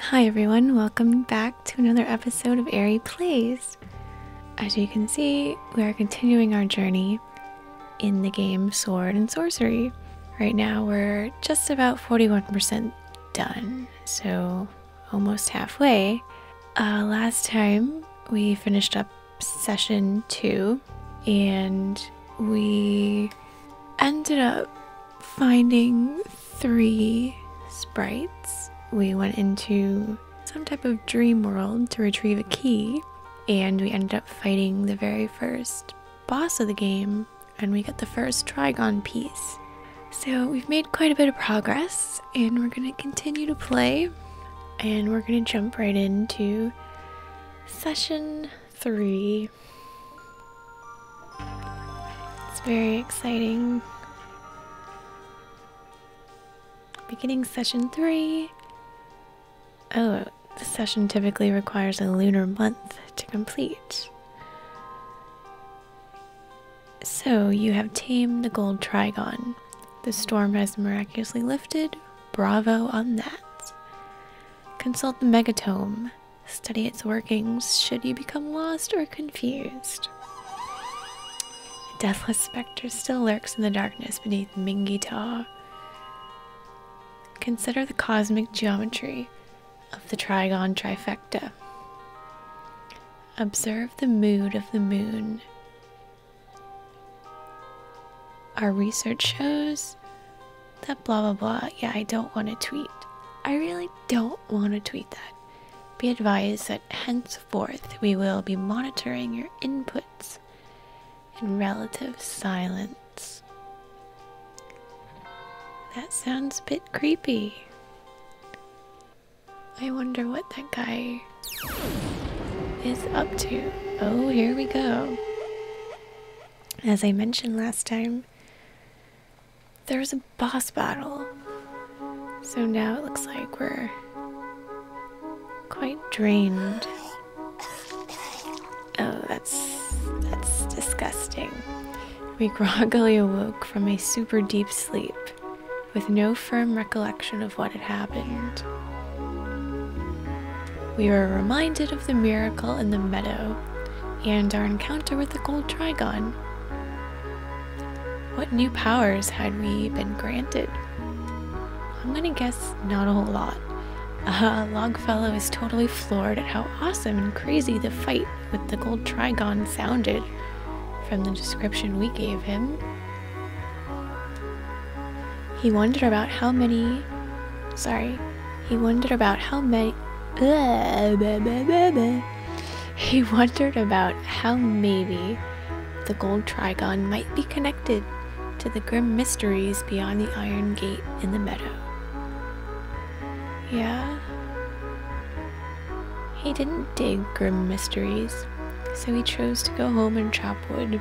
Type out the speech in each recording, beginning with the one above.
Hi everyone, welcome back to another episode of AeryPlays. As you can see, we are continuing our journey in the game Sword and Sworcery. Right now we're just about 41% done, so almost halfway. Last time we finished up session 2 and we ended up finding 3 sprites. We went into some type of dream world to retrieve a key, and we ended up fighting the very first boss of the game, and we got the first Trigon piece. So we've made quite a bit of progress, and we're going to continue to play, and we're going to jump right into session 3. It's very exciting. Beginning session 3. Oh, the session typically requires a lunar month to complete. So, you have tamed the gold Trigon. The storm has miraculously lifted. Bravo on that. Consult the megatome. Study its workings should you become lost or confused. The Deathless Spectre still lurks in the darkness beneath Mingita. Consider the cosmic geometry of the Trigon Trifecta. Observe the mood of the moon. Our research shows that blah blah blah. Yeah, I don't want to tweet. I really don't want to tweet that. Be advised that henceforth we will be monitoring your inputs in relative silence. That sounds a bit creepy. I wonder what that guy is up to. Oh, here we go. As I mentioned last time, there was a boss battle. So now it looks like we're quite drained. Oh, that's disgusting. We groggily awoke from a super deep sleep with no firm recollection of what had happened. We were reminded of the miracle in the meadow and our encounter with the gold Trigon. What new powers had we been granted? I'm gonna guess not a whole lot. Longfellow is totally floored at how awesome and crazy the fight with the gold Trigon sounded from the description we gave him. He wondered about how maybe the gold Trigon might be connected to the grim mysteries beyond the iron gate in the meadow. Yeah. He didn't dig grim mysteries, so he chose to go home and chop wood.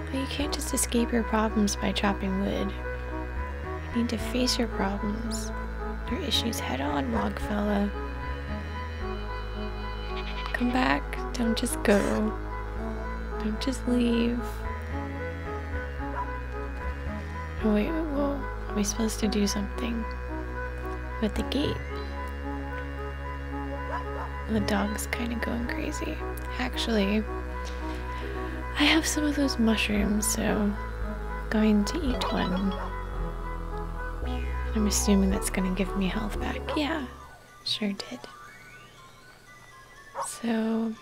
But you can't just escape your problems by chopping wood. You need to face your problems, your issues head on, Longfellow. Come back, don't just go. Don't just leave. Oh wait, whoa. Are we supposed to do something with the gate? The dog's kind of going crazy. Actually, I have some of those mushrooms, so I'm going to eat one. I'm assuming that's going to give me health back. Yeah, sure did. So,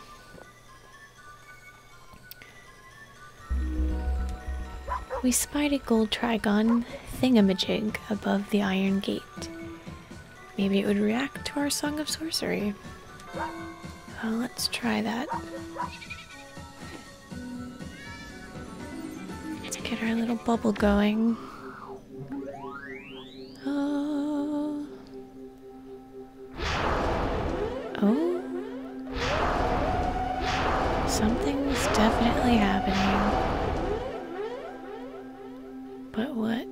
we spied a gold Trigon thingamajig above the iron gate. Maybe it would react to our Song of Sworcery. Well, let's try that. Let's get our little bubble going. Oh. Something's definitely happening. But what?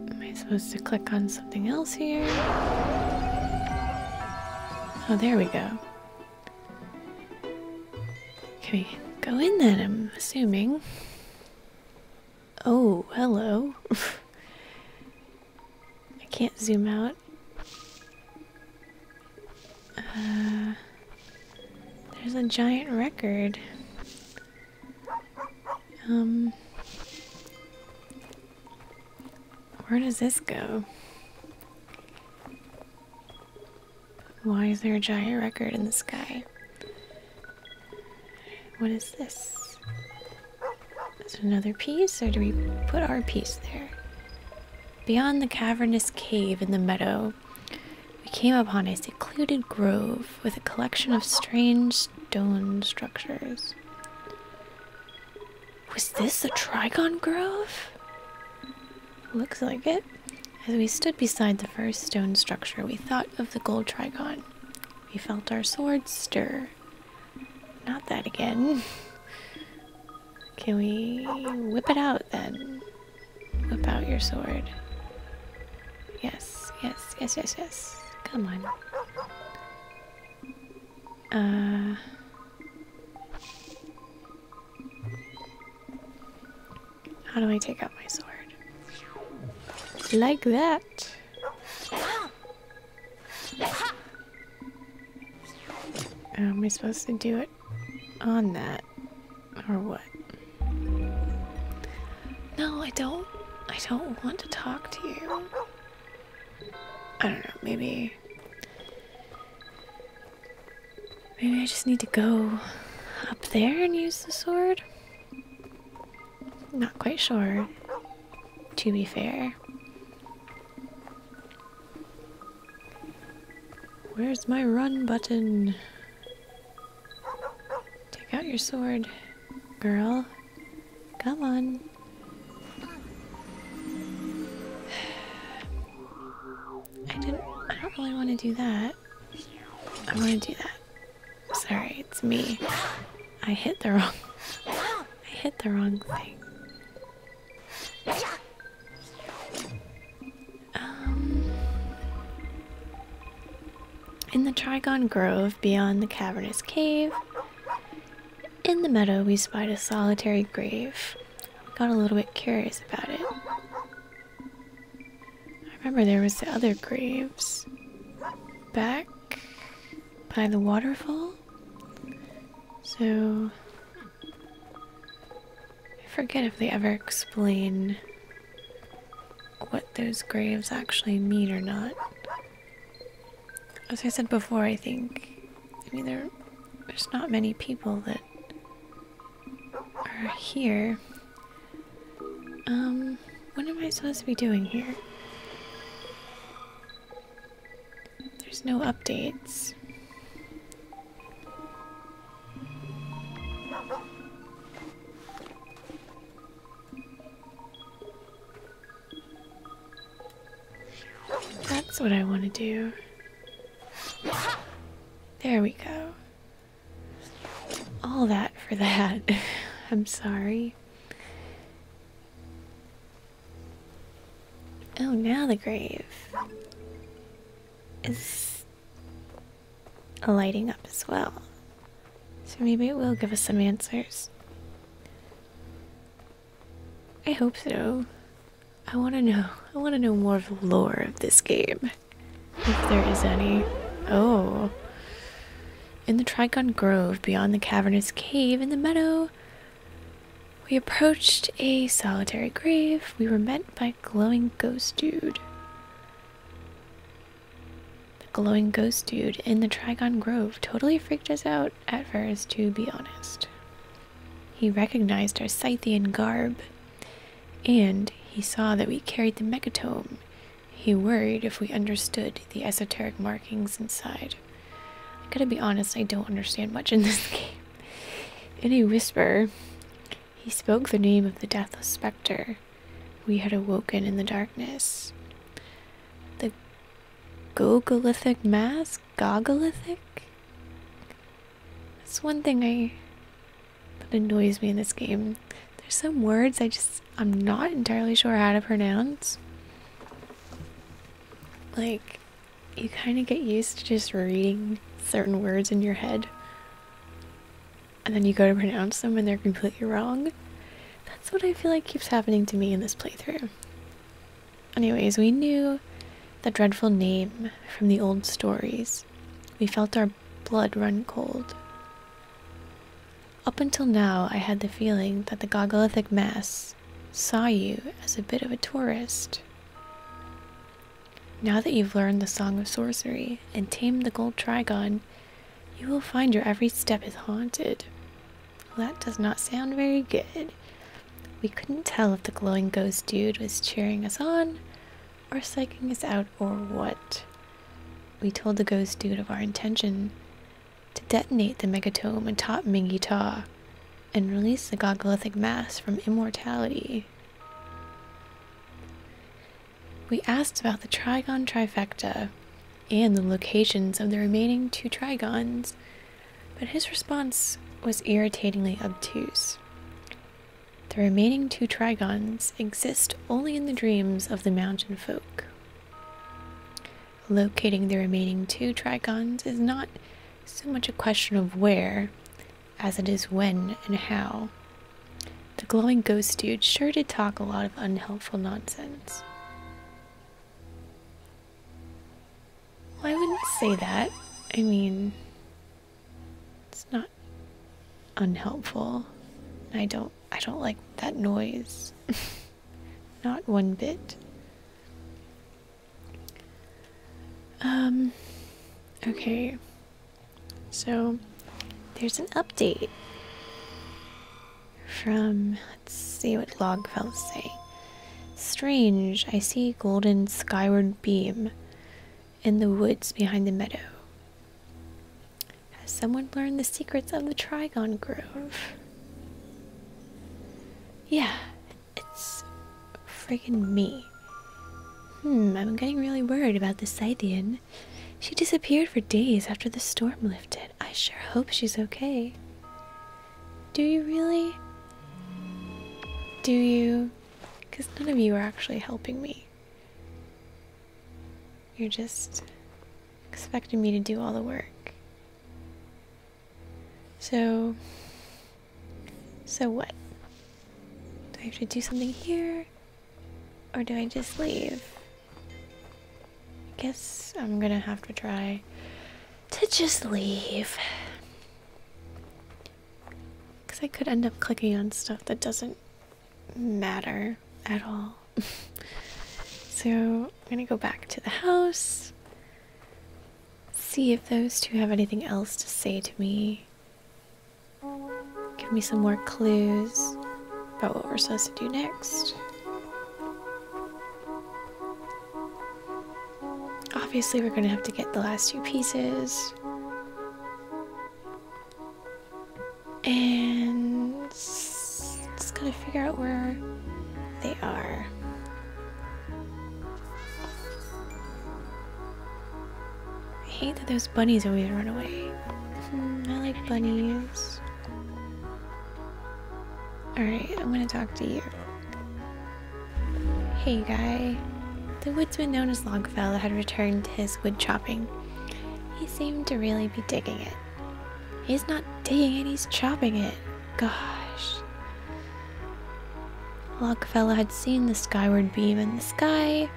Am I supposed to click on something else here? Oh, there we go. Can we go in then, I'm assuming? Oh, hello. I can't zoom out. There's a giant record. Where does this go? Why is there a giant record in the sky? What is this? Is it another piece, or do we put our piece there? Beyond the cavernous cave in the meadow, we came upon a secluded grove with a collection of strange stone structures. Was this the Trigon Grove? Looks like it. As we stood beside the first stone structure, we thought of the gold Trigon. We felt our swords stir. Not that again. Can we whip it out then? Whip out your sword. Yes, yes, yes, yes, yes. Come on. How do I take out my sword? Like that. Am I supposed to do it on that? Or what? No, I don't want to talk to you. I don't know, maybe I just need to go up there and use the sword? Not quite sure, to be fair. Where's my run button? Take out your sword, girl. Come on. I don't really want to do that. I want to do that. Sorry, it's me. I hit the wrong thing. In the Trigon Grove, beyond the cavernous cave, in the meadow we spied a solitary grave. We got a little bit curious about it. I remember there was the other graves back by the waterfall. So I forget if they ever explain what those graves actually mean or not. As I said before, I mean, there's not many people that are here. What am I supposed to be doing here? There's no updates. That's what I want to do. There we go. All that for that. I'm sorry. Oh, now the grave is lighting up as well. So maybe it will give us some answers. I hope so. I want to know. I want to know more of the lore of this game. If there is any. Oh. In the Trigon Grove, beyond the cavernous cave in the meadow, we approached a solitary grave. We were met by a glowing ghost dude. The glowing ghost dude in the Trigon Grove totally freaked us out at first, to be honest. He recognized our Scythian garb, and he saw that we carried the megatome. He worried if we understood the esoteric markings inside. I gotta be honest, I don't understand much in this game. In a whisper, he spoke the name of the Deathless Spectre we had awoken in the darkness. The Gogolithic mask? Gogolithic? That's one thing that annoys me in this game. There's some words I'm not entirely sure how to pronounce. like, you kind of get used to just reading certain words in your head, and then you go to pronounce them and they're completely wrong. That's what I feel like keeps happening to me in this playthrough. Anyways, we knew the dreadful name from the old stories. We felt our blood run cold. Up until now, I had the feeling that the Gogolithic Mass saw you as a bit of a tourist. Now that you've learned the Song of Sworcery and tamed the gold Trigon, you will find your every step is haunted. Well, that does not sound very good. We couldn't tell if the glowing ghost dude was cheering us on or psyching us out or what. We told the ghost dude of our intention to detonate the megatome atop Mingy and release the Gogolithic Mass from immortality. We asked about the Trigon Trifecta and the locations of the remaining 2 Trigons, but his response was irritatingly obtuse. The remaining 2 Trigons exist only in the dreams of the mountain folk. Locating the remaining 2 Trigons is not so much a question of where, as it is when and how. The glowing ghost dude sure did talk a lot of unhelpful nonsense. Well, I wouldn't say that. I mean, it's not unhelpful. I don't like that noise. Not one bit. Okay. So, there's an update from, let's see what Logfell's saying. Strange, I see a golden skyward beam in the woods behind the meadow. Has someone learned the secrets of the Trigon Grove? Yeah, it's friggin' me. I'm getting really worried about the Scythian. She disappeared for days after the storm lifted. I sure hope she's okay. Do you really? Do you? Because none of you are actually helping me. You're just expecting me to do all the work. So what? Do I have to do something here? Or do I just leave? I guess I'm gonna have to try to just leave. Because I could end up clicking on stuff that doesn't matter at all. So I'm gonna go back to the house, see if those 2 have anything else to say to me. Give me some more clues about what we're supposed to do next. Obviously, we're gonna have to get the last 2 pieces. And just gotta figure out where they are. I hate that those bunnies always run away. I like bunnies. Alright, I'm gonna talk to you. Hey guy. The woodsman known as Longfellow had returned to his wood chopping. He seemed to really be digging it. He's not digging it, he's chopping it. Gosh. Longfellow had seen the skyward beam in the sky.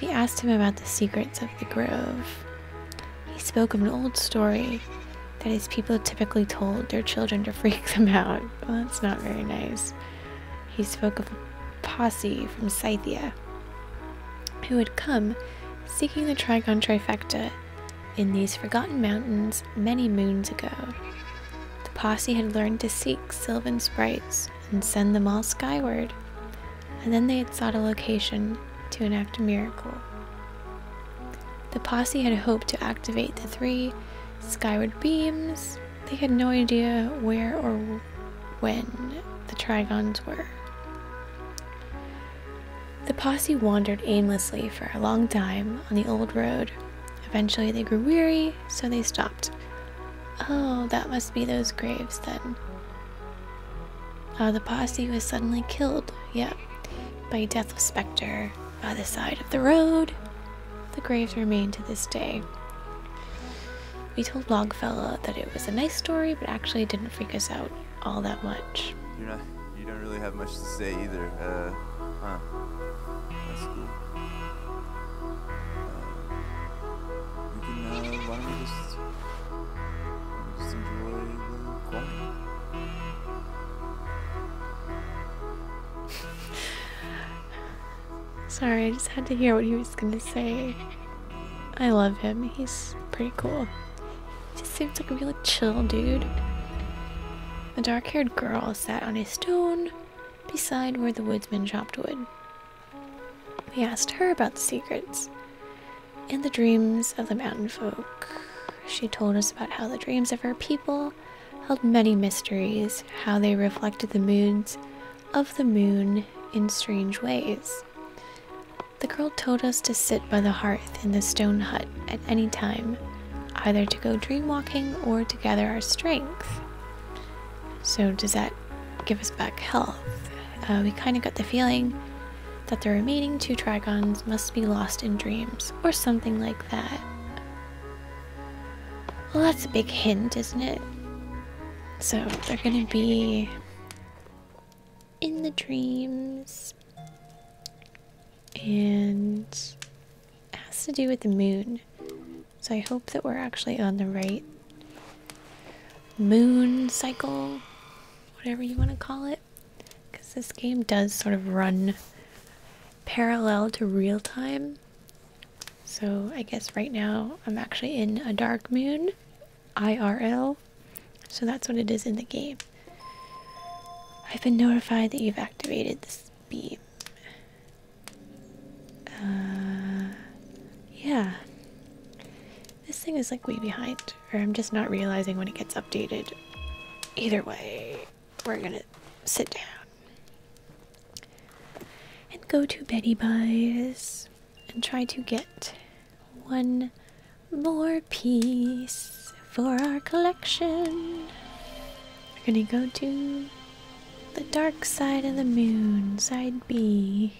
We asked him about the secrets of the grove. He spoke of an old story that his people typically told their children to freak them out. Well, that's not very nice. He spoke of a posse from Scythia who had come seeking the Trigon Trifecta in these forgotten mountains many moons ago. The posse had learned to seek sylvan sprites and send them all skyward, and then they had sought a location to enact a miracle. The posse had hoped to activate the 3 skyward beams. They had no idea where or when the Trigons were. The posse wandered aimlessly for a long time on the old road. Eventually they grew weary, so they stopped. Oh, that must be those graves then. The posse was suddenly killed, by a Deathless Spectre by the side of the road. the graves remain to this day. We told Logfella that it was a nice story, but actually it didn't freak us out all that much. You don't really have much to say either. Huh. That's cool. We can, why don't we just enjoy the quiet? Sorry, I just had to hear what he was gonna say. I love him. He's pretty cool. He just seems like a really chill dude. The dark-haired girl sat on a stone beside where the woodsman chopped wood. We asked her about the secrets and the dreams of the mountain folk. She told us about how the dreams of her people held many mysteries, how they reflected the moods of the moon in strange ways. The girl told us to sit by the hearth in the stone hut at any time, either to go dreamwalking or to gather our strength. So does that give us back health? We kind of got the feeling that the remaining 2 Trigons must be lost in dreams, or something like that. Well, that's a big hint, isn't it? So they're gonna be in the dreams, and it has to do with the moon. So I hope that we're actually on the right moon cycle, whatever you want to call it, because this game does sort of run parallel to real time. So I guess right now I'm actually in a dark moon, IRL, so that's what it is in the game. I've been notified that you've activated this beam. Yeah. This thing is like way behind, or I'm just not realizing when it gets updated. Either way, we're gonna sit down and go to Betty Buys and try to get one more piece for our collection. We're gonna go to the dark side of the moon, side B.